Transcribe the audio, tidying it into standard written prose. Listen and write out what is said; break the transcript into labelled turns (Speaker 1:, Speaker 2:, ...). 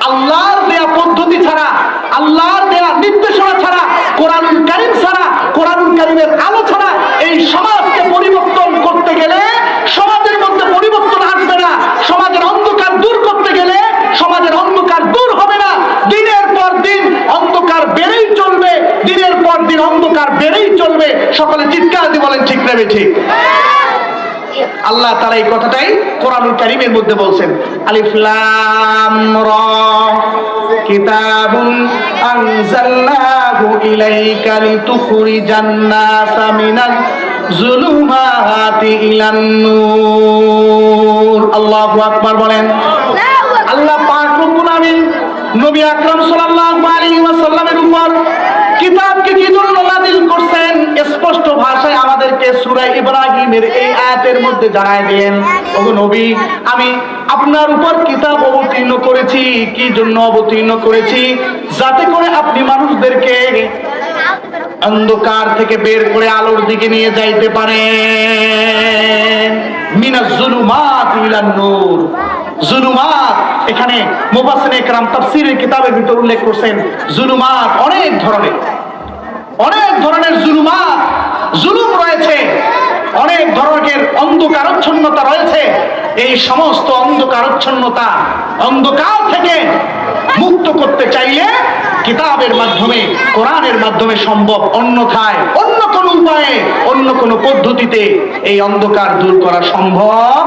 Speaker 1: আল্লাহর দেয়া পদ্ধতি ছাড়া, আল্লাহর দেয়া নির্দেশনা ছাড়া, কোরআনুল কারীম ছাড়া, কোরআনুল কারীমের আলো ছাড়া এই সমাজকে পরিবর্তন করতে গেলে সমাজের মধ্যে পরিবর্তন আসবে না। সমাজের অন্ধকার দূর করতে গেলে সমাজের অন্ধকার দূর হবে না। দিনের পর দিন অন্ধকার বেড়েই চলবে, দিনের পর দিন অন্ধকার বেড়েই চলবে। সকলে চিৎকার দিয়ে বলেন ঠিক নেবে ঠিক। আল্লাহ তাআলা এই কথাটাই কোরআনুল কারীমের মধ্যে বলছেন। আলিফ লাম রা কিতাবুন আনজালনাহু ইলাইকা লিতুখরিজান নাসা মিনাজ যুলুমাতি ইলান নূর। আল্লাহু আকবার বলেন। আল্লাহ পাক রব্বুল আমিন নবী আকরাম সাল্লাল্লাহু আলাইহি ওয়াসাল্লামের উপর কিতাবকে কি জন্য নাযিল করছেন স্পষ্ট ভাষায় আমাদেরকে সূরা ইব্রাহিমের এই আয়াতের মধ্যে জানায় দেন, ওগো নবী, আমি আপনার উপর কিতাব অবতীর্ণ করেছি। কি জন্য অবতীর্ণ করেছি? যাতে করে আপনি মানুষদেরকে অন্ধকার থেকে বের করে আলোর দিকে নিয়ে যাইতে পারেন। মিনাজ যুলুমাত ইলান নূর। যুলুমাত এখানে মুফাসসিরিনে কেরাম তাফসীরের কিতাবের ভিতর উল্লেখ করছেন, যুলুমাত অনেক ধরনের যুলুমাত, জুলুম রয়েছে, অনেক ধরনের অন্ধকারচ্ছন্নতা রয়েছে। এই সমস্ত অন্ধকারচ্ছন্নতা, অন্ধকার থেকে মুক্ত করতে চাইলে কিতাবের মাধ্যমে, কোরআনের মাধ্যমে সম্ভব। অন্যথায় অন্য কোন উপায়ে, অন্য কোন পদ্ধতিতে এই অন্ধকার দূর করা সম্ভব